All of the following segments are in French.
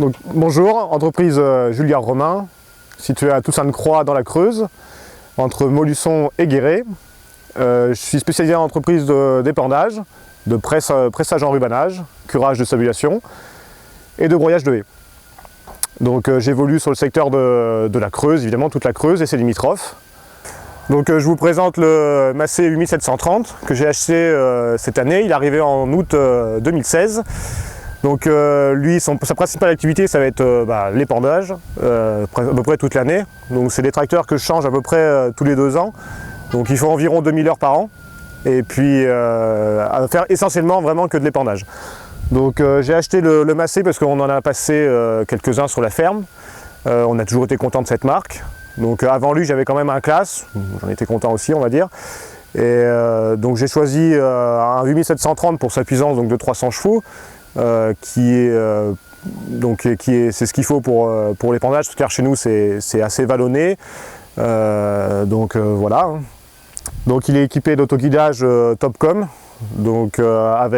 Donc, bonjour, entreprise Julia Romain, située à Toussaint-de-Croix dans la Creuse, entre Montluçon et Guéret. Je suis spécialisé en entreprise d'épandage, de pressage en rubanage, curage de sabulation et de broyage de haies. Donc j'évolue sur le secteur de la Creuse, évidemment toute la Creuse et ses limitrophes. Donc je vous présente le Massey 8730 que j'ai acheté cette année, il est arrivé en août 2016. Donc lui, sa principale activité, ça va être l'épandage, à peu près toute l'année. Donc c'est des tracteurs que je change à peu près tous les 2 ans. Donc il faut environ 2000 heures par an. Et puis à faire essentiellement vraiment que de l'épandage. Donc j'ai acheté le Massey parce qu'on en a passé quelques-uns sur la ferme. On a toujours été content de cette marque. Donc avant lui, j'avais quand même un Claas. J'en étais content aussi, on va dire. Et donc j'ai choisi un 8730 pour sa puissance donc de 300 chevaux. C'est ce qu'il faut pour l'épandage, parce que chez nous c'est assez vallonné, voilà. Donc il est équipé d'autoguidage Topcom, donc il a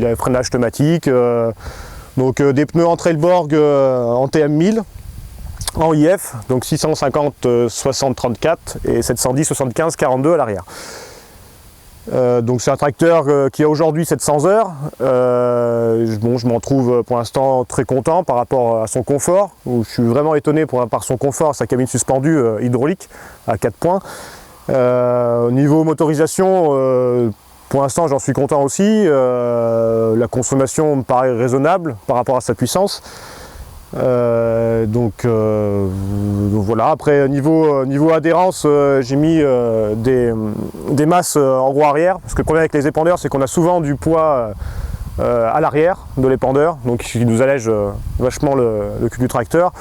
un freinage pneumatique, des pneus en Trailborg en TM1000, en IF, donc 650 60 34 et 710 75 42 à l'arrière. Donc c'est un tracteur qui a aujourd'hui 700 heures. Je m'en trouve pour l'instant très content par rapport à son confort. Je suis vraiment étonné par son confort, sa cabine suspendue hydraulique à 4 points. Au niveau motorisation, pour l'instant j'en suis content aussi. La consommation me paraît raisonnable par rapport à sa puissance. Donc voilà, après niveau adhérence, j'ai mis des masses en roue arrière, parce que le problème avec les épandeurs, c'est qu'on a souvent du poids à l'arrière de l'épandeur, donc qui nous allège vachement le cul du tracteur.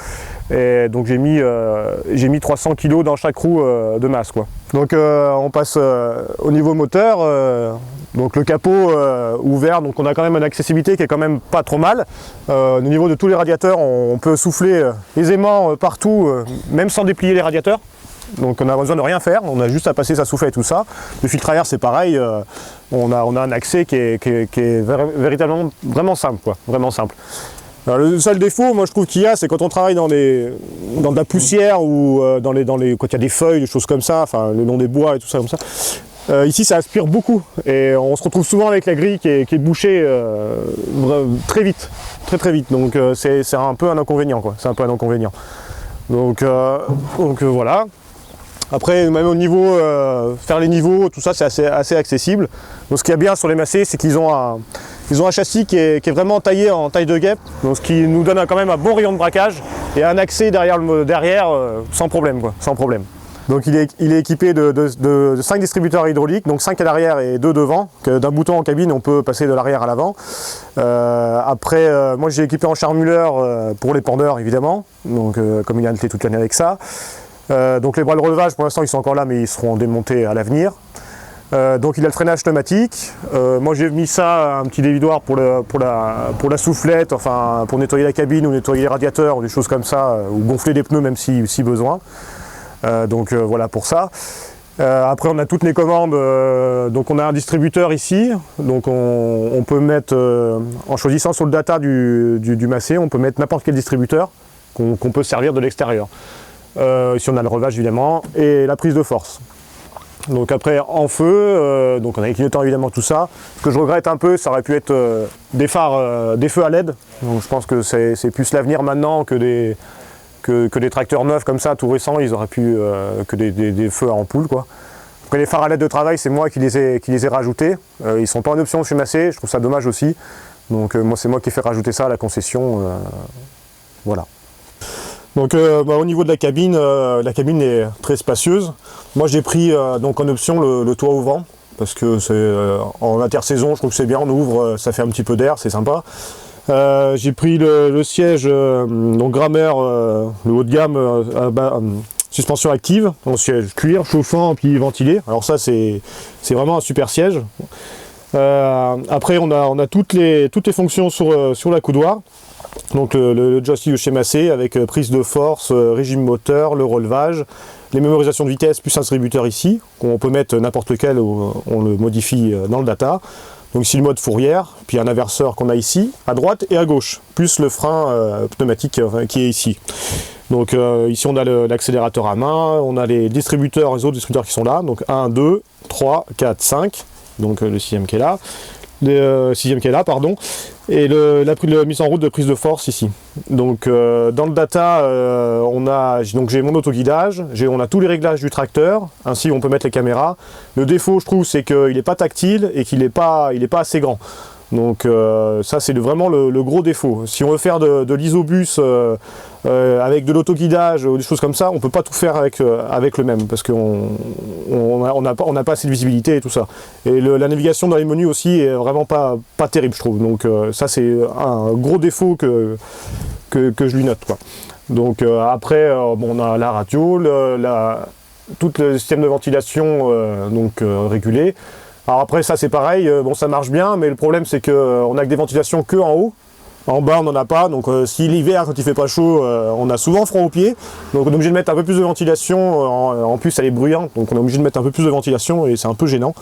Et donc j'ai mis 300 kg dans chaque roue de masse, quoi. Donc on passe au niveau moteur. Donc le capot ouvert, donc on a quand même une accessibilité qui est quand même pas trop mal. Au niveau de tous les radiateurs, on peut souffler aisément partout, même sans déplier les radiateurs. Donc on n'a besoin de rien faire, on a juste à passer sa soufflette et tout ça. Le filtre à air c'est pareil, on a un accès qui est véritablement vraiment simple, quoi, vraiment simple. Alors, le seul défaut, moi je trouve qu'il y a, c'est quand on travaille dans de la poussière ou quand il y a des feuilles, des choses comme ça, enfin le long des bois et tout ça comme ça. Ici ça aspire beaucoup et on se retrouve souvent avec la grille qui est bouchée très vite, très vite. Donc c'est un peu un inconvénient, quoi. C'est un peu un inconvénient. Donc voilà. Après même au niveau faire les niveaux, tout ça c'est assez accessible. Donc ce qui est bien sur les Massey, c'est qu'ils ont un châssis qui est vraiment taillé en taille de guêpe, donc ce qui nous donne quand même un bon rayon de braquage et un accès derrière sans problème, quoi, sans problème. Donc il est équipé de 5 distributeurs hydrauliques, donc 5 à l'arrière et 2 devant. D'un bouton en cabine, on peut passer de l'arrière à l'avant. Après, moi j'ai équipé en charmuleur pour les pendeurs évidemment, donc comme il y a toute l'année avec ça. Donc les bras de relevage pour l'instant ils sont encore là, mais ils seront démontés à l'avenir. Donc il a le freinage pneumatique. Moi j'ai mis ça, un petit dévidoir pour la soufflette, enfin pour nettoyer la cabine ou nettoyer les radiateurs ou des choses comme ça, ou gonfler des pneus même si besoin. Voilà pour ça. Après on a toutes les commandes, donc on a un distributeur ici, donc on peut mettre, en choisissant sur le data du Massey, on peut mettre n'importe quel distributeur qu'on peut servir de l'extérieur. Si on a le relevage évidemment, et la prise de force. Donc après en feu, donc on a les clignotants évidemment, tout ça. Ce que je regrette un peu, ça aurait pu être des phares, des feux à LED, donc je pense que c'est plus l'avenir maintenant que des tracteurs neufs comme ça, tout récents, ils auraient pu que des feux à ampoule, quoi. Après les phares à LED de travail, c'est moi qui les ai rajoutés. Ils ne sont pas en option chez Massey, je trouve ça dommage aussi. Donc c'est moi qui ai fait rajouter ça à la concession. Voilà. Donc au niveau de la cabine est très spacieuse. Moi j'ai pris donc en option le toit ouvrant, parce que c'est en intersaison, je trouve que c'est bien, on ouvre, ça fait un petit peu d'air, c'est sympa. J'ai pris le siège donc Grammer, le haut de gamme, suspension active, donc siège cuir, chauffant puis ventilé. Alors ça c'est vraiment un super siège. Après on a toutes les fonctions sur la coudoir. Donc le joystick de chez Massey avec prise de force, régime moteur, le relevage, les mémorisations de vitesse plus un distributeur ici, qu'on peut mettre n'importe lequel, on le modifie dans le data. Donc ici le mode fourrière, puis un inverseur qu'on a ici, à droite et à gauche, plus le frein pneumatique qui est ici. Donc ici on a l'accélérateur à main, on a les distributeurs, les autres distributeurs qui sont là, donc 1, 2, 3, 4, 5, donc le sixième qui est là, et la mise en route de prise de force ici. Donc dans le data, j'ai mon autoguidage, on a tous les réglages du tracteur, ainsi on peut mettre les caméras. Le défaut je trouve c'est qu'il n'est pas tactile et qu'il n'est pas assez grand. Donc ça c'est vraiment le gros défaut. Si on veut faire de l'isobus avec de l'autoguidage ou des choses comme ça, on ne peut pas tout faire avec le même parce qu'on n'a pas assez de visibilité et tout ça. Et la navigation dans les menus aussi est vraiment pas terrible je trouve. Donc ça c'est un gros défaut que je lui note, quoi. Donc après on a la radio, tout le système de ventilation régulé. Alors après ça c'est pareil, ça marche bien, mais le problème c'est qu'on a que des ventilations que en haut. En bas on n'en a pas, donc si l'hiver quand il fait pas chaud, on a souvent froid aux pieds, donc on est obligé de mettre un peu plus de ventilation, en plus elle est bruyante, donc on est obligé de mettre un peu plus de ventilation et c'est un peu gênant.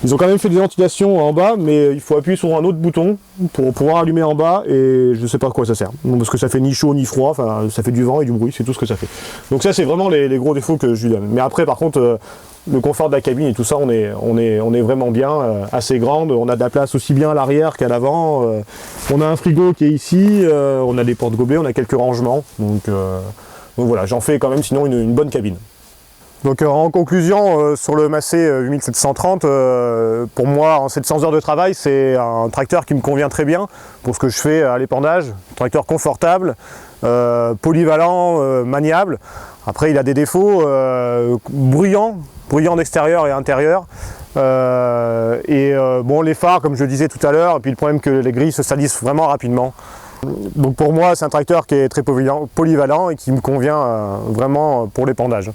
Ils ont quand même fait des ventilations en bas, mais il faut appuyer sur un autre bouton pour pouvoir allumer en bas et je sais pas à quoi ça sert. Donc, parce que ça fait ni chaud ni froid, enfin ça fait du vent et du bruit, c'est tout ce que ça fait. Donc ça c'est vraiment les gros défauts que je lui donne. Mais après par contre, le confort de la cabine et tout ça, on est vraiment bien, assez grande. On a de la place aussi bien à l'arrière qu'à l'avant. On a un frigo qui est ici, on a des portes gobelets, on a quelques rangements. Donc voilà, j'en fais quand même sinon une bonne cabine. Donc en conclusion, sur le Macé 8730, pour moi en 700 heures de travail, c'est un tracteur qui me convient très bien pour ce que je fais à l'épandage. Tracteur confortable, polyvalent, maniable. Après il a des défauts, bruyant d'extérieur et intérieur. Les phares comme je le disais tout à l'heure, et puis le problème que les grilles se salissent vraiment rapidement. Donc pour moi c'est un tracteur qui est très polyvalent et qui me convient vraiment pour l'épandage.